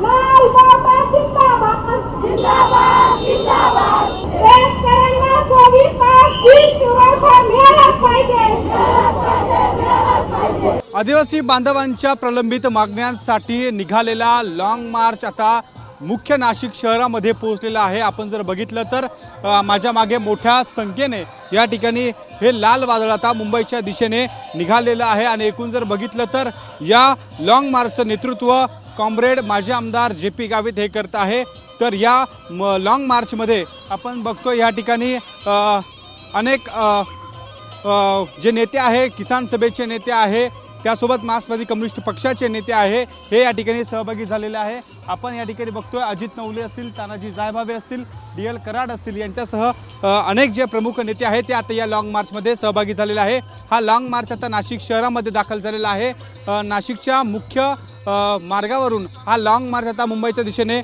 लाल बाबा जिंदाबाद जिंदाबाद जिंदाबाद शेतकऱ्यांना 24 तास वीज पुरवठा मिळालाच पाहिजे मिळालाच पाहिजे। आदिवासी बांधवांच्या प्रलंबित मागण्यांसाठी निघालेला लॉंग मार्च आता मुख्य नाशिक शहरामध्ये पोहोचलेला आहे। आपण जर बघितलं तर माझ्या मागे मोठ्या संख्येने या ठिकाणी हे लाल वादळ आता मुंबईच्या दिशेने निघालेलं आहे आणि एकूण जर बघितलं तर या लॉंग मार्चचं नेतृत्व कॉम्रेड माजी आमदार जे.पी. गावित हे करत आहे। तर या लॉंग मार्चमध्ये आपण बघतो या ठिकाणी अनेक जे नेते आहे, किसान सभेचे नेते आहे, त्यासोबत मार्क्सवादी कम्युनिस्ट पक्षाचे नेते आहे, हे या ठिकाणी सहभागी झालेले आहे। आपण या ठिकाणी बघतोय अजित नवले असतील, तानाजी जायभावे असतील, डी.एल. कराड असतील यांच्यासह अनेक जे प्रमुख नेते आहेत ते आता या लॉंग मार्चमध्ये सहभागी झालेले आहे। हा लॉंग मार्च आता नाशिक शहरामध्ये दाखल झालेला आहे। नाशिकच्या मुख्य मार्गावरून हा लॉंग मार्च आता मुंबईच्या दिशेने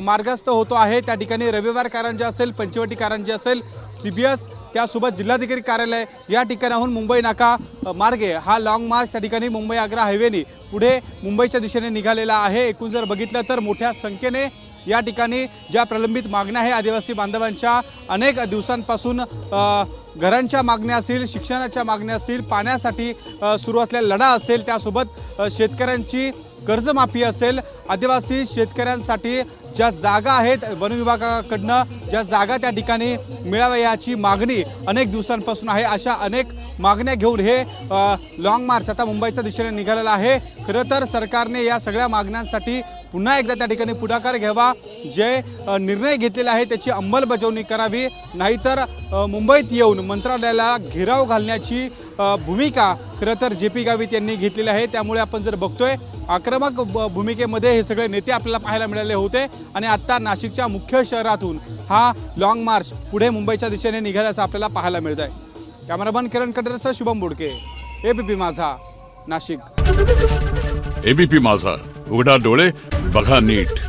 मार्गस्थ होतो आहे। त्या ठिकाणी रविवार कारंजा असेल, पंचवटी कारंजा असेल, CBS त्यासोबत जिल्हाधिकारी कार्यालय या ठिकाणाहून मुंबई नाका मार्गे हा लॉंग मार्च त्या ठिकाणी मुंबई आग्रा हायवेने पुढे मुंबईच्या दिशेने निघालेला आहे। एकूण जर बघितलं तर मोठ्या संख्येने या ठिकाणी ज्या प्रलंबित मागण्या आहे आदिवासी बांधवांच्या अनेक दिवसांपासून घरांच्या मागण्या असतील, शिक्षणाच्या मागण्या असतील, पाण्यासाठी सुरू असलेला लढा असेल, त्यासोबत शेतकऱ्यांची कर्जमाफी असेल, आदिवासी शेतकऱ्यांसाठी ज्या जागा आहेत वन विभागाकडनं ज्या जागा त्या ठिकाणी मिळाव्या याची मागणी अनेक दिवसांपासून आहे। अशा अनेक मागण्या घेऊन हे लॉंग मार्च आता मुंबईच्या दिशेने निघालेलं आहे। खरं तर सरकारने या सगळ्या मागण्यांसाठी पुन्हा एकदा त्या ठिकाणी पुढाकार घ्यावा, जे निर्णय घेतलेले आहे त्याची अंमलबजावणी करावी, नाहीतर मुंबईत येऊन मंत्रालयाला घेराव घालण्याची भूमिका खरं तर जे.पी. गावित यांनी घेतलेली आहे। त्यामुळे आपण जर बघतोय आक्रमक भूमिकेमध्ये हे सगळे नेते आपल्याला पाहायला मिळाले होते आणि आता नाशिकच्या मुख्य शहरातून हा लॉंग मार्च पुढे मुंबईच्या दिशेने निघाल्याचं आपल्याला पाहायला मिळत आहे। कॅमेरामन किरण कटरेसह शुभम बोडके, ABP माझा, नाशिक। ABP माझा, उघडा डोळे बघा नीट।